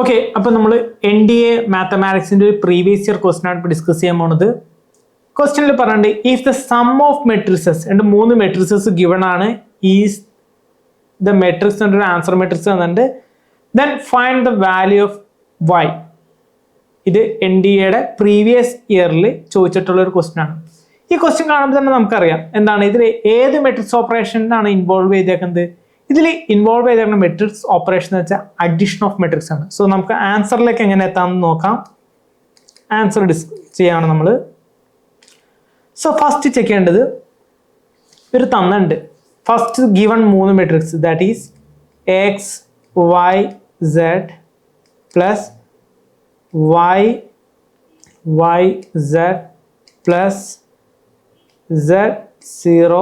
Okay, അപ്പോൾ നമ്മൾ NDA മാത്തമാറ്റിക്സിന്റെ ഒരു പ്രീവിയസ് ഇയർ ക്വസ്റ്റൻ ആണ് ഇപ്പോൾ ഡിസ്കസ് ചെയ്യാൻ പോകുന്നത്. ക്വസ്റ്റനിൽ പറയുന്നുണ്ട് if the sum of matrices, രണ്ട് 3 മെട്രിസസ് ഗിവൺ ആണ്, ഈസ് ദ മെട്രിക്സ് എന്നൊരു ആൻസർ മെട്രിക്സ് തന്നിട്ടുണ്ട്. Then find the value of y. ഇത് NDAയുടെ പ്രീവിയസ് ഇയറിൽ ചോദിച്ചിട്ടുള്ള ഒരു ക്വസ്റ്റൻ ആണ്. ഈ ക്വസ്റ്റ്യൻ കാണുമ്പോൾ തന്നെ നമുക്കറിയാം എന്താണ് ഇതിൽ ഏത് മെട്രിക്സ് ഓപ്പറേഷനാണ് ഇൻവോൾവ് ചെയ്തേക്കുന്നത്. ഇതിൽ ഇൻവോൾവ് ചെയ്തേക്കുന്ന മെട്രിക്സ് ഓപ്പറേഷൻ എന്ന് വെച്ചാൽ അഡിഷൻ ഓഫ് മെട്രിക്സ് ആണ്. സോ നമുക്ക് ആൻസറിലേക്ക് എങ്ങനെ എത്താമെന്ന് നോക്കാം. ആൻസർ ചെയ്യാണ് നമ്മൾ. സോ ഫസ്റ്റ് ചെക്ക് ചെയ്യേണ്ടത് ഒരു തന്നുണ്ട്. First given 3 matrix, that is X Y Z plus Y Y Z plus z0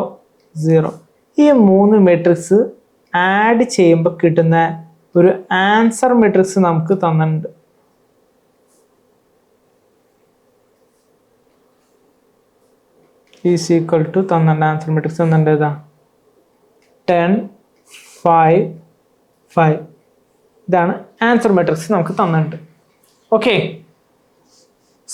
0. ഈ 3 മെട്രിക്സ് ആഡ് ചെയ്യുമ്പോൾ കിട്ടുന്ന ഒരു ആൻസർ മെട്രിക്സ് നമുക്ക് തന്നിട്ടുണ്ട്. ഈസ് ഈക്വൽ ടു തന്നിട്ടുണ്ട് ആൻസർ മെട്രിക്സ് തന്നിട്ടുണ്ട്. ഏതാ 10 5 5. ഇതാണ് ആൻസർ മെട്രിക്സ് നമുക്ക് തന്നിട്ടുണ്ട്. ഓക്കെ,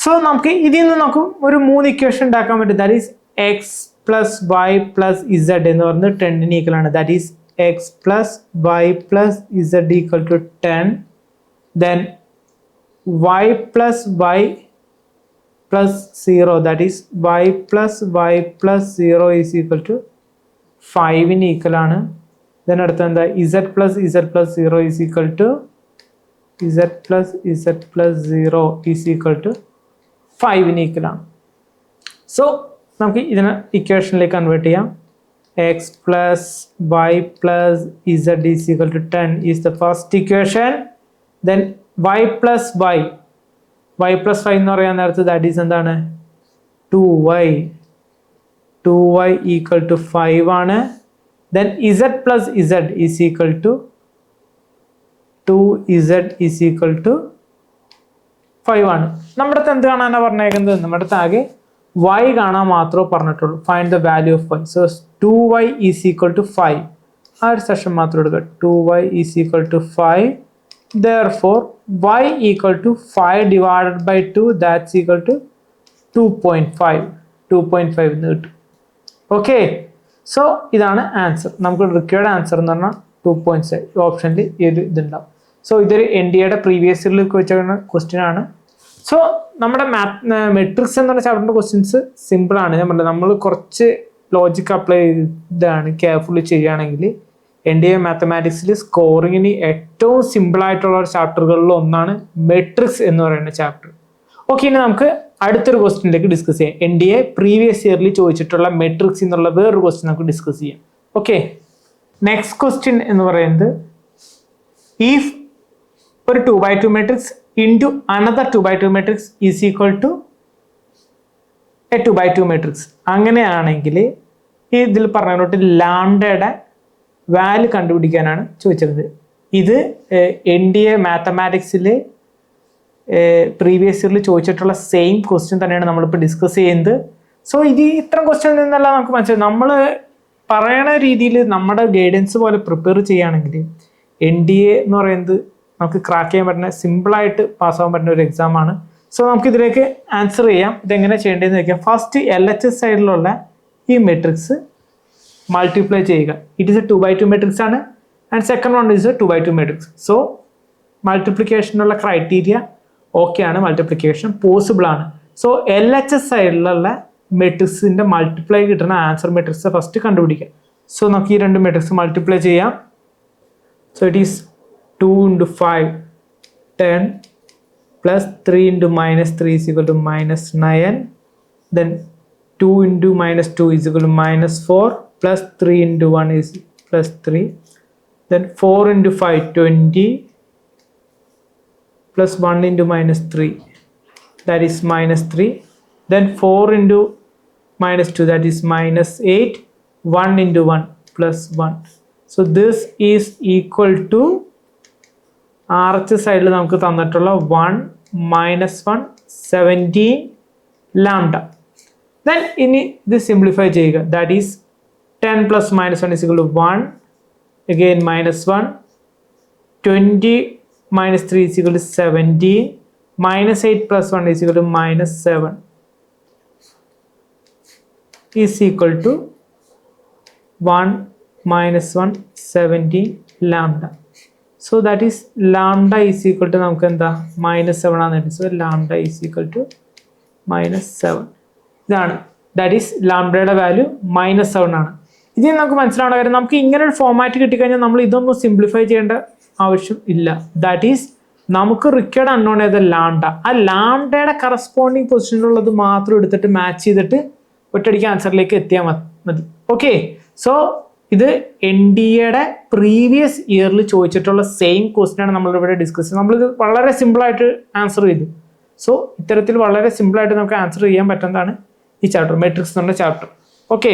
സോ നമുക്ക് ഇതിൽ നിന്ന് നമുക്ക് ഒരു 3 ഇക്വേഷൻ ഉണ്ടാക്കാൻ പറ്റും. That is x plus y plus z എന്ന് പറയുന്നത് 10 ഈക്വൽ ആണ്. That is x plus y plus z equal to 10. Then y plus y plus 0, that is y plus y plus 0 is equal to 5 equal ആണ്. Then അടുത്ത എന്താ z plus z plus 0 is equal to z plus z plus 0 is equal to 5 equal ആണ്. So നമുക്ക് ഇതിനെ ഇക്വേഷനിലേക്ക് convert ചെയ്യാം. X plus y plus z is equal to 10 is the first equation. Then y plus y plus 5 എന്ന് പറയാൻ നേരത്ത് that is എന്താണ് 2y equal to 5 ആണ്. Then z plus z is equal to 2z is equal to 5 ആണ്. നമ്മുടെ അടുത്ത് എന്ത് കാണാനാണ് പറഞ്ഞേക്കുന്നത്? നമ്മുടെ അടുത്ത് ആകെ y കാണാൻ മാത്രമേ പറഞ്ഞിട്ടുള്ളൂ. Find the value of y. So 2y is equal to 5. ആ ഒരു സെഷൻ മാത്രം എടുക്കുക. 2y is equal to 5. Therefore y equal to 5 divided by 2, that's equal to 2.5 എന്ന് കിട്ടും. ഓക്കെ, സോ ഇതാണ് ആൻസർ. നമുക്ക് റിക്വയർഡ് ആൻസർ എന്ന് പറഞ്ഞാൽ 2.5. ഓപ്ഷനിൽ ഈ ഒരു ഇതുണ്ടാവും. സോ ഇതൊരു NDAയുടെ പ്രീവിയസ് ഇയറിൽ വെച്ചിരിക്കുന്ന ക്വസ്റ്റ്യൻ ആണ്. സോ നമ്മുടെ മെട്രിക്സ് എന്ന് പറഞ്ഞ ചാപ്റ്ററിൻ്റെ ക്വസ്റ്റ്യൻസ് സിമ്പിൾ ആണ്. നമ്മൾ കുറച്ച് ലോജിക് അപ്ലൈ ചെയ്താണ് കെയർഫുള്ളി ചെയ്യുകയാണെങ്കിൽ NDA മാത്തമാറ്റിക്സിൽ സ്കോറിങ്ങിന് ഏറ്റവും സിമ്പിൾ ആയിട്ടുള്ള ചാപ്റ്ററുകളിൽ ഒന്നാണ് മെട്രിക്സ് എന്ന് പറയുന്ന ചാപ്റ്റർ. ഓക്കെ, ഇനി നമുക്ക് അടുത്തൊരു ക്വസ്റ്റ്യനിലേക്ക് ഡിസ്കസ് ചെയ്യാം. NDA പ്രീവിയസ് ഇയറിൽ ചോദിച്ചിട്ടുള്ള മെട്രിക്സ് എന്നുള്ള വേറൊരു ക്വസ്റ്റ്യൻ നമുക്ക് ഡിസ്കസ് ചെയ്യാം. ഓക്കെ, നെക്സ്റ്റ് ക്വസ്റ്റ്യൻ എന്ന് പറയുന്നത് ഇഫ് ഒരു 2x2 matrix into another 2x2 matrix is equal to a 2x2 matrix. അങ്ങനെയാണെങ്കിൽ ഇതിൽ പറഞ്ഞിട്ട് ലാംഡയുടെ വാല്യൂ കണ്ടുപിടിക്കാനാണ് ചോദിച്ചത്. ഇത് NDA മാത്തമാറ്റിക്സിൽ പ്രീവിയസ് ഇയറിൽ ചോദിച്ചിട്ടുള്ള സെയിം ക്വസ്റ്റ്യൻ തന്നെയാണ് നമ്മളിപ്പോൾ ഡിസ്കസ് ചെയ്യുന്നത്. സോ ഇത് ഇത്തരം ക്വസ്റ്റ്യനിൽ നിന്നല്ല നമുക്ക് മനസ്സിലായി. നമ്മൾ പറയണ രീതിയിൽ നമ്മുടെ ഗൈഡൻസ് പോലെ പ്രിപ്പയർ ചെയ്യുകയാണെങ്കിൽ NDA എന്ന് പറയുന്നത് നമുക്ക് ക്രാക്ക് ചെയ്യാൻ പറ്റുന്ന സിമ്പിളായിട്ട് പാസ്സാകാൻ പറ്റുന്ന ഒരു എക്സാം ആണ്. സോ നമുക്ക് ഇതിലേക്ക് ആൻസർ ചെയ്യാം. ഇതെങ്ങനെ ചെയ്യേണ്ടതെന്ന് വയ്ക്കാം. ഫസ്റ്റ് LHS സൈഡിലുള്ള ഈ മെട്രിക്സ് മൾട്ടിപ്ലൈ ചെയ്യുക. It is a 2x2 matrix ആണ്. And second one is a 2x2 matrix. So മൾട്ടിപ്ലിക്കേഷനുള്ള ക്രൈറ്റീരിയ ഓക്കെ ആണ്, മൾട്ടിപ്ലിക്കേഷൻ പോസിബിൾ ആണ്. സോ LHS സൈഡിലുള്ള മെട്രിക്സിൻ്റെ മൾട്ടിപ്ലൈ കിട്ടുന്ന ആൻസർ മെട്രിക്സ് ഫസ്റ്റ് കണ്ടുപിടിക്കാം. സോ നമുക്ക് ഈ 2 മെട്രിക്സ് മൾട്ടിപ്ലൈ ചെയ്യാം. So it is 2 into 5 10 plus 3 into minus 3 is equal to minus 9. Then 2 into minus 2 is equal to minus 4 plus 3 into 1 is plus 3. Then 4 into 5 20 plus 1 into minus 3, that is minus 3. Then 4 into minus 2, that is minus 8. 1 into 1 plus 1. So this is equal to RHS സൈഡിൽ നമുക്ക് തന്നിട്ടുള്ള 1 minus 1 17 lambda. Then ഇനി ഇത് simplify ചെയ്യുക. That is 10 plus minus 1 is equal to 1. Again minus 1. 20 minus 3 is equal to 17, minus 8 plus 1 is equal to minus 7 is equal to 1 minus 1 17 lambda. So that is lambda is equal to നമുക്ക് എന്താ minus 7 ആണ്. So lambda is equal to minus 7. ഇതാണ് that is ലാംഡയുടെ value minus 7 ആണ്. ഇതിൽ നമുക്ക് മനസ്സിലാവുന്ന കാര്യം നമുക്ക് ഇങ്ങനെ ഒരു ഫോമാറ്റ് കിട്ടിക്കഴിഞ്ഞാൽ നമ്മൾ ഇതൊന്നും സിംപ്ലിഫൈ ചെയ്യേണ്ട ആവശ്യം ഇല്ല. ദാറ്റ് ഈസ് നമുക്ക് റിക്വയർഡ് അൺനോൺ ചെയ്ത ലാംഡ, ആ ലാംഡയുടെ കറസ്പോണ്ടിങ് പൊസിഷനിലുള്ളത് മാത്രം എടുത്തിട്ട് മാച്ച് ചെയ്തിട്ട് ഒറ്റയടിക്ക് ആൻസറിലേക്ക് എത്തിയാൽ മതി. ഓക്കെ, സോ ഇത് NDAയുടെ പ്രീവിയസ് ഇയറിൽ ചോദിച്ചിട്ടുള്ള സെയിം ക്വസ്റ്റ്യൻ ആണ് നമ്മളിവിടെ ഡിസ്കസ് ചെയ്തത്. നമ്മളിത് വളരെ സിമ്പിളായിട്ട് ആൻസർ ചെയ്തു. സോ ഇത്തരത്തിൽ വളരെ സിമ്പിളായിട്ട് നമുക്ക് ആൻസർ ചെയ്യാൻ പറ്റുന്നതാണ് ഈ ചാപ്റ്റർ, മെട്രിക്സ് എന്നുള്ള ചാപ്റ്റർ. ഓക്കെ.